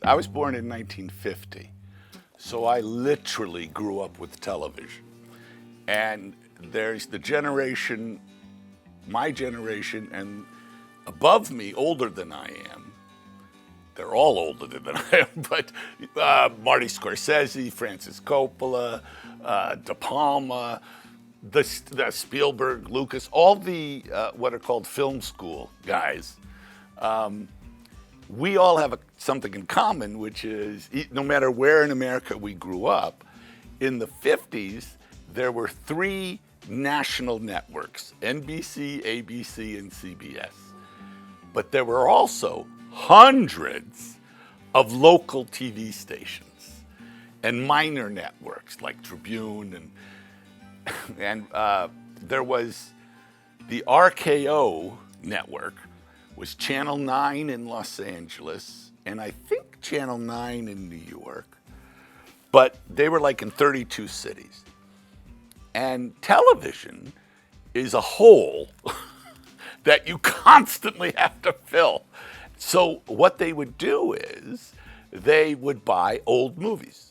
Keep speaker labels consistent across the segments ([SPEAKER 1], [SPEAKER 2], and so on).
[SPEAKER 1] I was born in 1950, so I literally grew up with television. And there's the generation, my generation, and above me, older than I am. They're all older than I am, but Marty Scorsese, Francis Coppola, De Palma, the Spielberg, Lucas, all the what are called film school guys. We all have something in common, which is no matter where in America we grew up, in the 50s, there were 3 national networks, NBC, ABC, and CBS. But there were also hundreds of local TV stations and minor networks like Tribune, and there was the RKO Network, was Channel 9 in Los Angeles, and I think Channel 9 in New York, but they were like in 32 cities. And television is a hole that you constantly have to fill. So what they would do is they would buy old movies.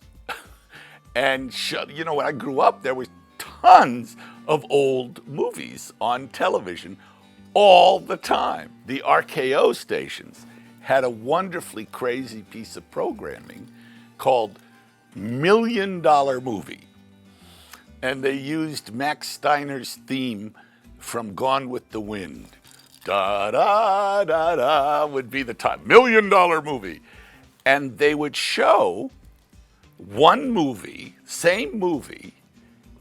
[SPEAKER 1] And when I grew up, there was tons of old movies on television all the time. The RKO stations had a wonderfully crazy piece of programming called $1 Million Movie. And they used Max Steiner's theme from Gone with the Wind. Da da da da would be the time. $1 Million Movie. And they would show one movie, same movie,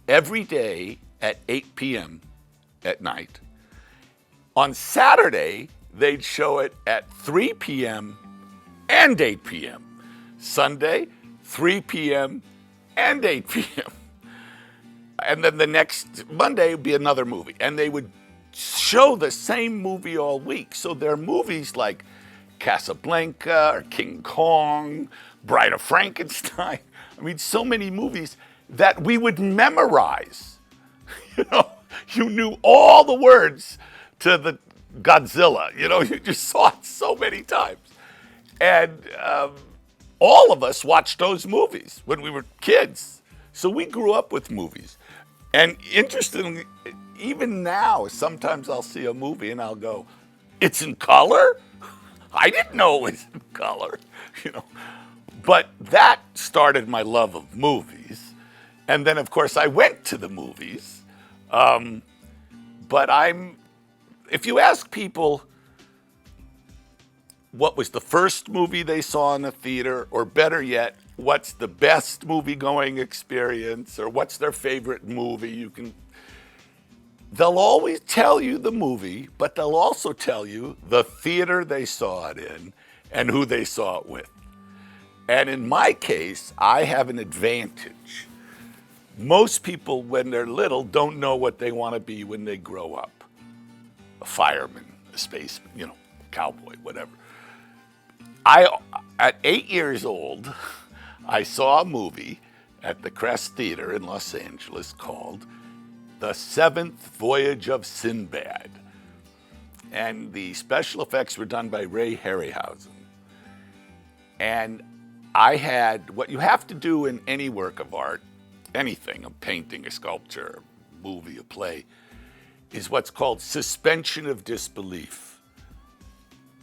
[SPEAKER 1] every day at 8 p.m. at night. On Saturday, they'd show it at 3 p.m. and 8 p.m. Sunday, 3 p.m. and 8 p.m. And then the next Monday would be another movie. And they would show the same movie all week. So there are movies like Casablanca or King Kong, Bride of Frankenstein. I mean, so many movies that we would memorize. You knew all the words to the Godzilla. You just saw it so many times. And all of us watched those movies when we were kids. So we grew up with movies. And interestingly, even now, sometimes I'll see a movie and I'll go, it's in color? I didn't know it was in color, But that started my love of movies. And then, of course, I went to the movies. But if you ask people what was the first movie they saw in the theater, or better yet, what's the best movie-going experience, or what's their favorite movie, they'll always tell you the movie, but they'll also tell you the theater they saw it in and who they saw it with. And in my case, I have an advantage. Most people, when they're little, don't know what they want to be when they grow up. A fireman, a spaceman, cowboy, whatever. At 8 years old, I saw a movie at the Crest Theater in Los Angeles called The Seventh Voyage of Sinbad. And the special effects were done by Ray Harryhausen. And I had, what you have to do in any work of art, anything, a painting, a sculpture, a movie, a play, is what's called suspension of disbelief.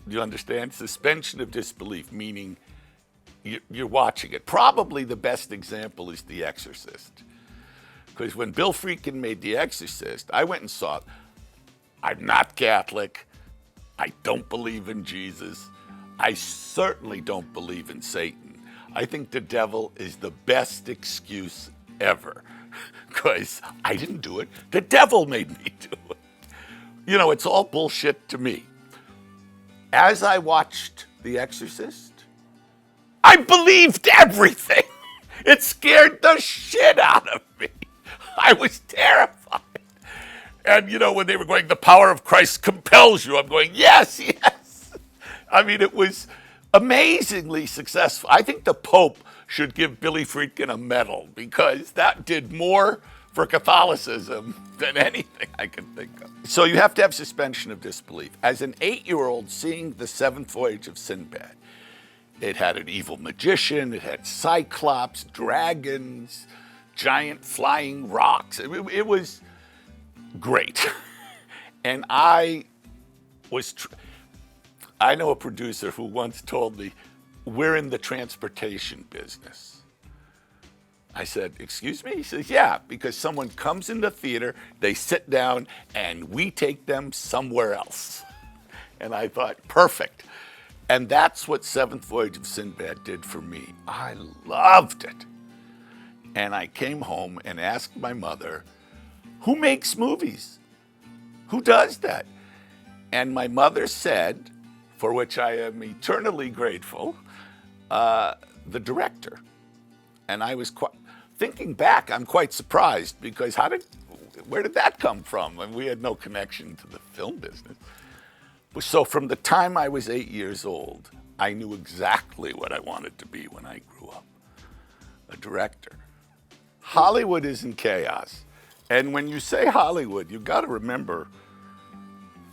[SPEAKER 1] Do you understand? Suspension of disbelief, meaning you're watching it. Probably the best example is The Exorcist. Because when Bill Friedkin made The Exorcist, I went and saw it. I'm not Catholic. I don't believe in Jesus. I certainly don't believe in Satan. I think the devil is the best excuse ever. Because I didn't do it. The devil made me do it. It's all bullshit to me. As I watched The Exorcist, I believed everything. It scared the shit out of me. I was terrified. And, when they were going, the power of Christ compels you, I'm going, yes, yes. I mean, it was amazingly successful. I think the Pope should give Billy Friedkin a medal because that did more for Catholicism than anything I can think of. So you have to have suspension of disbelief. As an 8-year-old seeing The Seventh Voyage of Sinbad, It had an evil magician. It had cyclops, dragons, giant flying rocks. It was great. And I know a producer who once told me, we're in the transportation business. I said, excuse me? He says, yeah, because someone comes in the theater, they sit down, and we take them somewhere else. And I thought, perfect. And that's what Seventh Voyage of Sinbad did for me. I loved it. And I came home and asked my mother, who makes movies? Who does that? And my mother said, for which I am eternally grateful, the director. And I was thinking back, I'm quite surprised, because where did that come from? And we had no connection to the film business. So from the time I was 8 years old, I knew exactly what I wanted to be when I grew up, a director. Hollywood is in chaos. And when you say Hollywood, you've got to remember,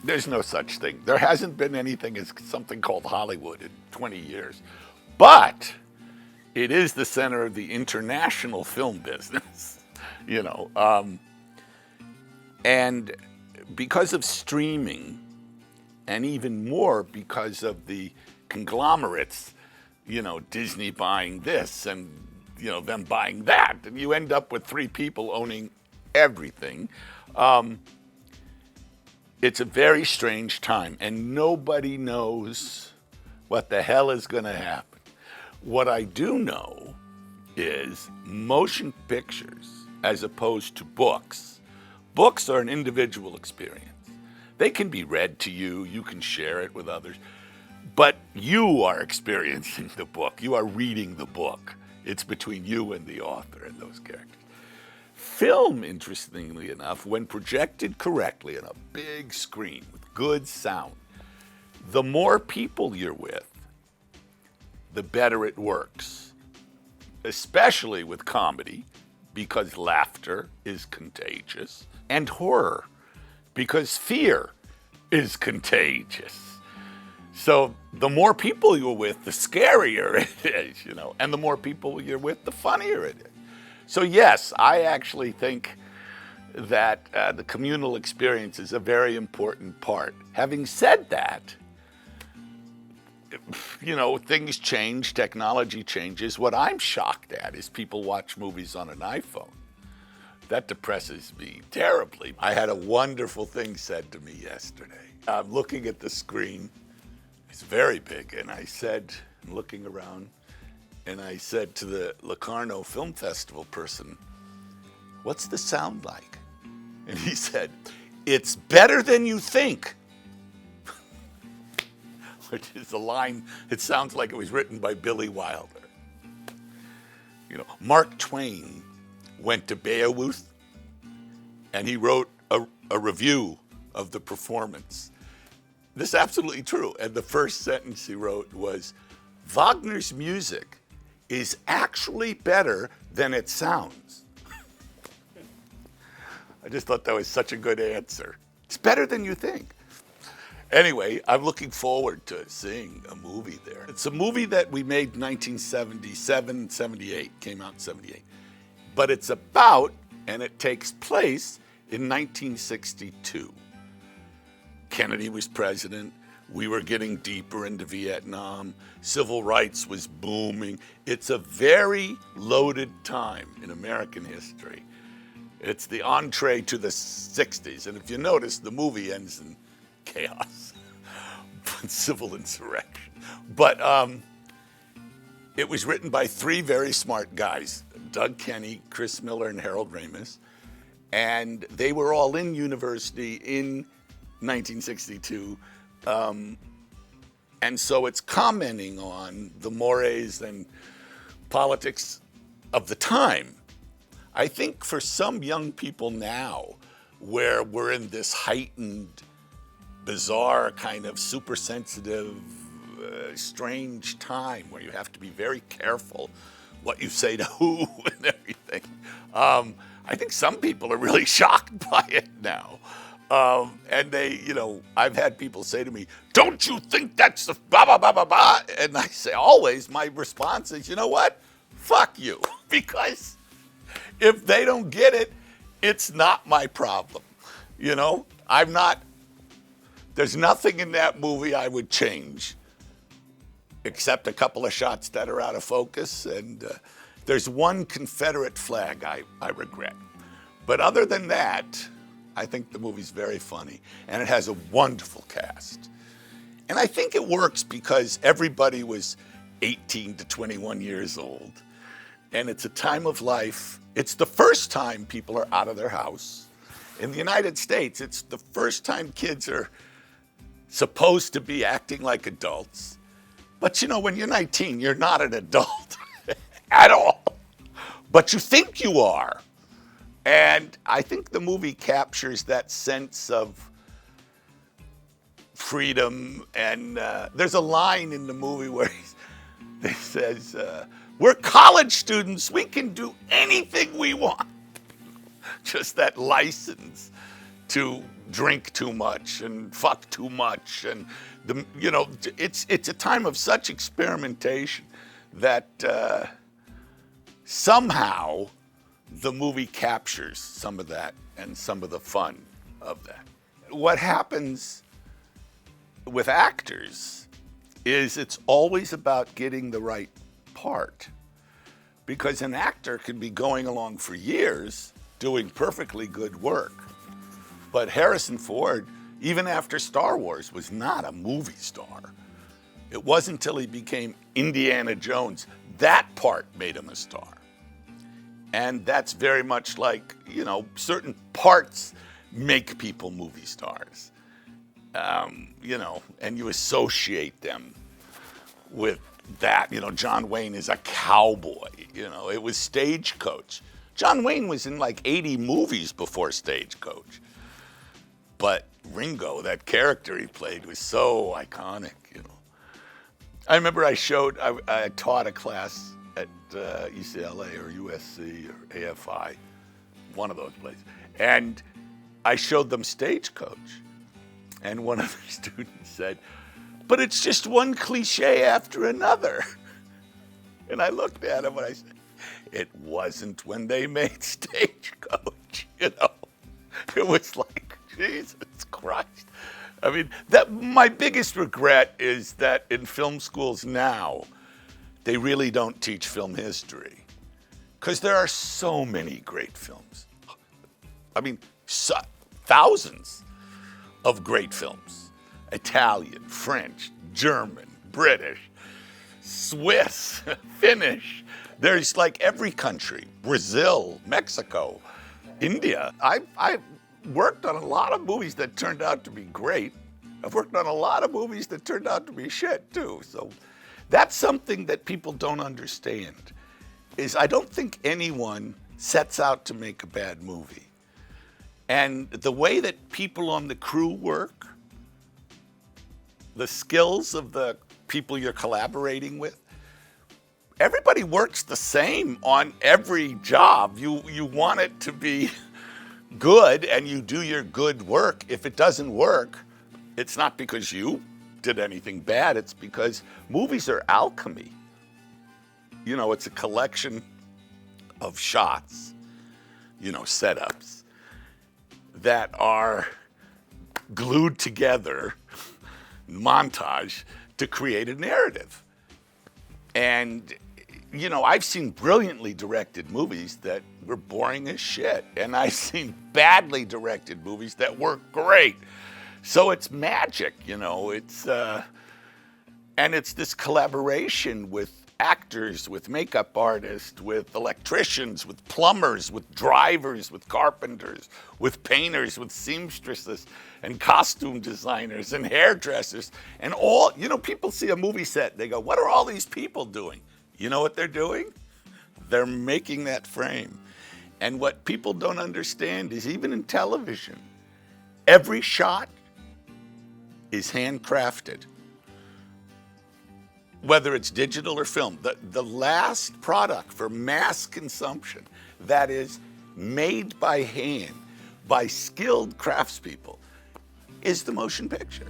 [SPEAKER 1] there's no such thing. There hasn't been anything as something called Hollywood in 20 years. But it is the center of the international film business, and because of streaming, and even more because of the conglomerates, Disney buying this and, them buying that, and you end up with three people owning everything. It's a very strange time, and nobody knows what the hell is going to happen. What I do know is motion pictures, as opposed to books. Books are an individual experience. They can be read to you, you can share it with others, but you are experiencing the book. You are reading the book. It's between you and the author and those characters. Film, interestingly enough, when projected correctly on a big screen with good sound, the more people you're with, the better it works, especially with comedy, because laughter is contagious, and horror, because fear is contagious. So the more people you're with, the scarier it is, and the more people you're with, the funnier it is. So yes, I actually think that the communal experience is a very important part. Having said that, things change, technology changes. What I'm shocked at is people watch movies on an iPhone. That depresses me terribly. I had a wonderful thing said to me yesterday. I'm looking at the screen. It's very big. And I said, looking around, and I said to the Locarno Film Festival person, what's the sound like? And he said, it's better than you think. Which is a line, it sounds like it was written by Billy Wilder. Mark Twain went to Beowulf, and he wrote a review of the performance. This is absolutely true. And the first sentence he wrote was, Wagner's music is actually better than it sounds. I just thought that was such a good answer. It's better than you think. Anyway, I'm looking forward to seeing a movie there. It's a movie that we made in 1977, 78, came out in 78. But it's about, and it takes place in 1962. Kennedy was president. We were getting deeper into Vietnam. Civil rights was booming. It's a very loaded time in American history. It's the entree to the 60s. And if you notice, the movie ends in chaos, civil insurrection. But it was written by three very smart guys, Doug Kenney, Chris Miller, and Harold Ramis. And they were all in university in 1962. And so it's commenting on the mores and politics of the time. I think for some young people now, where we're in this heightened, bizarre, kind of super sensitive, strange time where you have to be very careful what you say to who and everything. I think some people are really shocked by it now. And they, I've had people say to me, don't you think that's the blah, blah, blah, blah, blah? And I say, always, my response is, you know what? Fuck you. Because if they don't get it, it's not my problem. There's nothing in that movie I would change, except a couple of shots that are out of focus. And there's one Confederate flag I regret. But other than that, I think the movie's very funny, and it has a wonderful cast. And I think it works because everybody was 18 to 21 years old, and it's a time of life. It's the first time people are out of their house. In the United States, it's the first time kids are supposed to be acting like adults. But when you're 19, you're not an adult at all. But you think you are. And I think the movie captures that sense of freedom. And there's a line in the movie where he says, we're college students, we can do anything we want. Just that license to drink too much and fuck too much. And, it's a time of such experimentation that somehow the movie captures some of that and some of the fun of that. What happens with actors is it's always about getting the right part. Because an actor can be going along for years doing perfectly good work. But Harrison Ford, even after Star Wars, was not a movie star. It wasn't until he became Indiana Jones that part made him a star. And that's very much like, certain parts make people movie stars, and you associate them with that. John Wayne is a cowboy, it was Stagecoach. John Wayne was in like 80 movies before Stagecoach. But Ringo, that character he played, was so iconic, I remember I taught a class at UCLA or USC or AFI, one of those places. And I showed them Stagecoach. And one of the students said, but it's just one cliche after another. And I looked at him and I said, it wasn't when they made Stagecoach, It was like, Jesus Christ. I mean, my biggest regret is that in film schools now, they really don't teach film history. Because there are so many great films. I mean, thousands of great films. Italian, French, German, British, Swiss, Finnish. There's like every country, Brazil, Mexico, India. I've worked on a lot of movies that turned out to be great. I've worked on a lot of movies that turned out to be shit too. So that's something that people don't understand, is I don't think anyone sets out to make a bad movie. And the way that people on the crew work, the skills of the people you're collaborating with, everybody works the same on every job. You want it to be good and you do your good work. If it doesn't work, it's not because you did anything bad. It's because movies are alchemy. It's a collection of shots, setups that are glued together, montage, to create a narrative. And, I've seen brilliantly directed movies that were boring as shit. And I've seen badly directed movies that were great. So it's magic, it's, and it's this collaboration with actors, with makeup artists, with electricians, with plumbers, with drivers, with carpenters, with painters, with seamstresses, and costume designers, and hairdressers, and all, people see a movie set, they go, what are all these people doing? You know what they're doing? They're making that frame. And what people don't understand is even in television, every shot is handcrafted. Whether it's digital or film, the last product for mass consumption that is made by hand, by skilled craftspeople is the motion picture.